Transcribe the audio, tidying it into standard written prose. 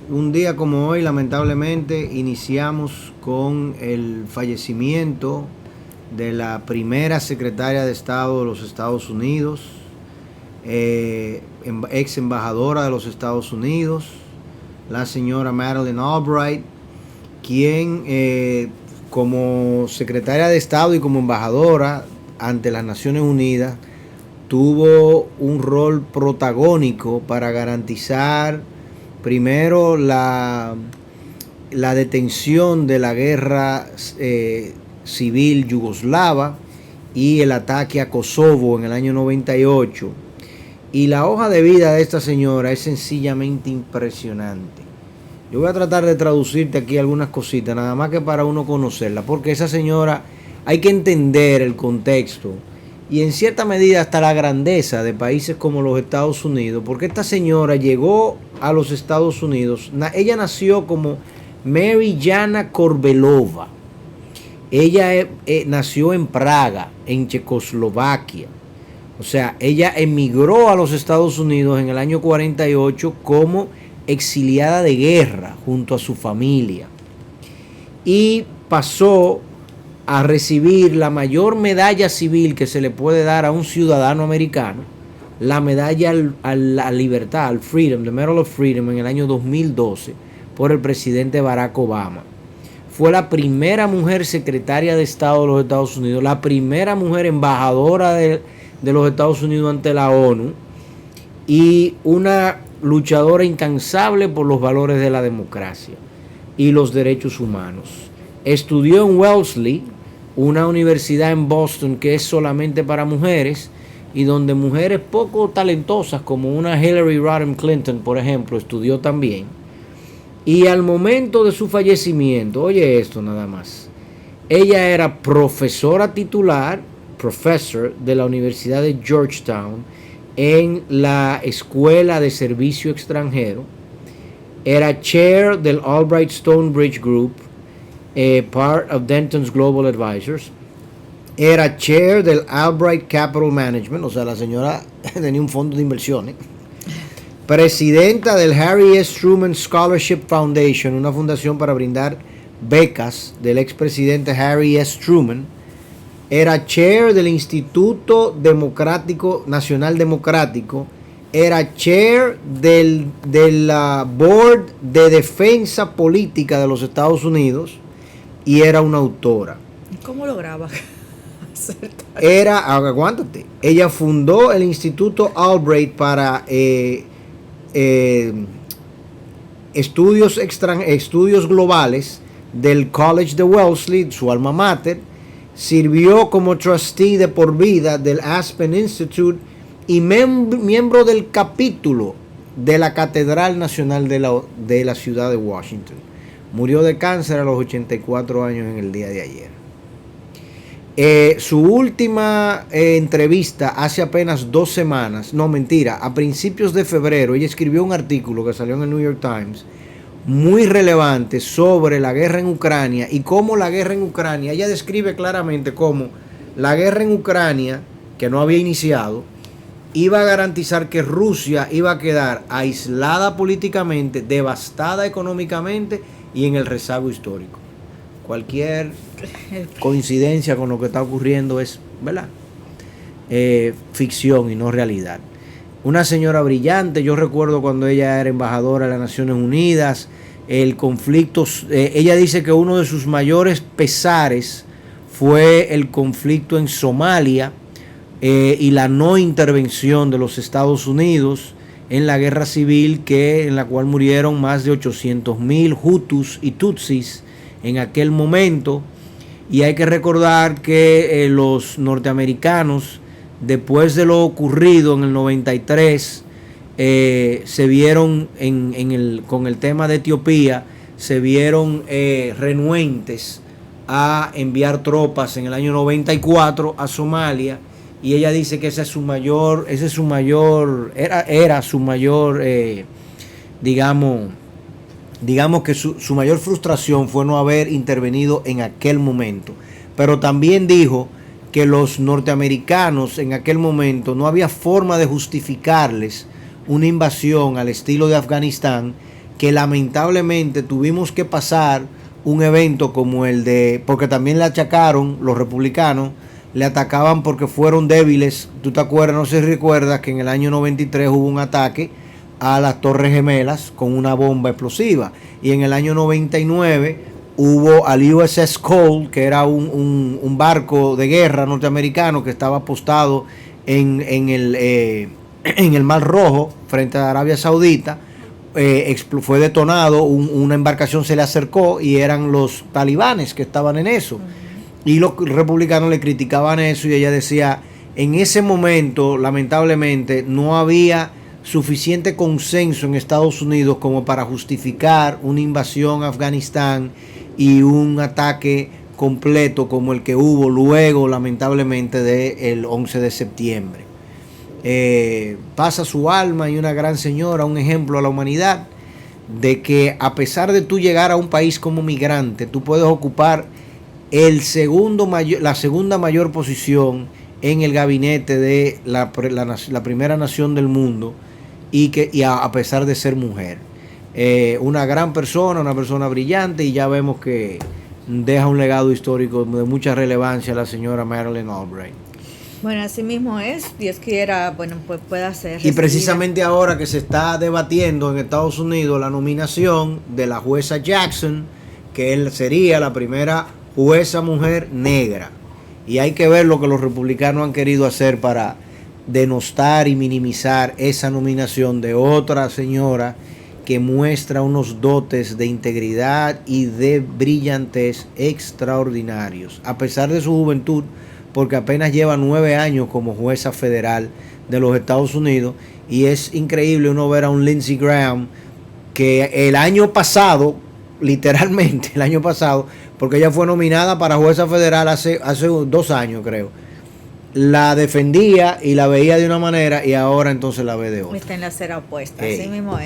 un día como hoy, lamentablemente, iniciamos con el fallecimiento de la primera secretaria de Estado de los Estados Unidos, ex embajadora de los Estados Unidos, la señora Madeleine Albright, quien como secretaria de Estado y como embajadora ante las Naciones Unidas tuvo un rol protagónico para garantizar primero la detención de la guerra civil yugoslava y el ataque a Kosovo en el año 98. Y la hoja de vida de esta señora es sencillamente impresionante. Yo voy a tratar de traducirte aquí algunas cositas, nada más que para uno conocerla, porque esa señora hay que entender el contexto y en cierta medida hasta la grandeza de países como los Estados Unidos, porque esta señora llegó a los Estados Unidos, ella nació como Mary Jana Korbelova, ella nació en Praga, en Checoslovaquia, o sea, ella emigró a los Estados Unidos en el año 48 como exiliada de guerra junto a su familia y pasó a recibir la mayor medalla civil que se le puede dar a un ciudadano americano, la medalla a la libertad, al Freedom, the Medal of Freedom, en el año 2012 por el presidente Barack Obama. Fue la primera mujer secretaria de Estado de los Estados Unidos, la primera mujer embajadora de los Estados Unidos ante la ONU y una luchadora incansable por los valores de la democracia y los derechos humanos. Estudió en Wellesley, una universidad en Boston que es solamente para mujeres y donde mujeres poco talentosas como una Hillary Rodham Clinton, por ejemplo, estudió también. Y al momento de su fallecimiento, oye esto nada más, ella era profesora titular, professor de la Universidad de Georgetown en la Escuela de Servicio Extranjero, era chair del Albright Stonebridge Group, part of Denton's Global Advisors, era chair del Albright Capital Management, o sea, la señora tenía un fondo de inversiones, presidenta del Harry S. Truman Scholarship Foundation, una fundación para brindar becas del expresidente Harry S. Truman, era chair del Instituto Democrático Nacional Democrático, era chair del Board de Defensa Política de los Estados Unidos y era una autora. ¿Cómo lograba? Aguántate, ella fundó el Instituto Albright para estudios globales del College de Wellesley, su alma mater. Sirvió como trustee de por vida del Aspen Institute y miembro del capítulo de la Catedral Nacional de la ciudad de Washington. Murió de cáncer a los 84 años en el día de ayer. Su última entrevista hace apenas 2 semanas, no mentira, a principios de febrero, ella escribió un artículo que salió en el New York Times muy relevante sobre la guerra en Ucrania y cómo la guerra en Ucrania, ella describe claramente cómo la guerra en Ucrania, que no había iniciado, iba a garantizar que Rusia iba a quedar aislada políticamente, devastada económicamente y en el rezago histórico. Cualquier coincidencia con lo que está ocurriendo es, ¿verdad? Ficción y no realidad. Una señora brillante, yo recuerdo cuando ella era embajadora de las Naciones Unidas, el conflicto, ella dice que uno de sus mayores pesares fue el conflicto en Somalia y la no intervención de los Estados Unidos en la guerra civil en la cual murieron más de 800,000 Hutus y Tutsis en aquel momento. Y hay que recordar que los norteamericanos, después de lo ocurrido en el 93, se vieron con el tema de Etiopía, se vieron renuentes a enviar tropas en el año 94 a Somalia, y ella dice que era su mayor, digamos que su mayor frustración fue no haber intervenido en aquel momento. Pero también dijo que los norteamericanos en aquel momento no había forma de justificarles una invasión al estilo de Afganistán, que lamentablemente tuvimos que pasar un evento como el de, porque también le achacaron los republicanos, le atacaban porque fueron débiles. Tú te acuerdas, no sé si recuerdas que en el año 93 hubo un ataque a las Torres Gemelas con una bomba explosiva, y en el año 99 hubo al USS Cole, que era un barco de guerra norteamericano que estaba apostado en el Mar Rojo frente a Arabia Saudita. Fue detonado, una embarcación se le acercó y eran los talibanes que estaban en eso. Y los republicanos le criticaban eso, y ella decía, en ese momento lamentablemente no había suficiente consenso en Estados Unidos como para justificar una invasión a Afganistán y un ataque completo como el que hubo luego lamentablemente del 11 de septiembre. Pasa su alma, y una gran señora, un ejemplo a la humanidad de que a pesar de tú llegar a un país como migrante, tú puedes ocupar la segunda mayor posición en el gabinete de la primera nación del mundo, y a pesar de ser mujer. Una gran persona, una persona brillante, y ya vemos que deja un legado histórico de mucha relevancia la señora Madeleine Albright. Bueno, así mismo es, Dios quiera, bueno, pues pueda ser. Y precisamente ahora que se está debatiendo en Estados Unidos la nominación de la jueza Jackson, que él sería la primera jueza mujer negra. Y hay que ver lo que los republicanos han querido hacer para denostar y minimizar esa nominación de otra señora que muestra unos dotes de integridad y de brillantez extraordinarios, a pesar de su juventud, porque apenas lleva 9 años como jueza federal de los Estados Unidos. Y es increíble uno ver a un Lindsey Graham que el año pasado, literalmente el año pasado, porque ella fue nominada para jueza federal hace 2 años creo, la defendía y la veía de una manera, y ahora entonces la ve de otra. Está en la acera opuesta, así mismo es.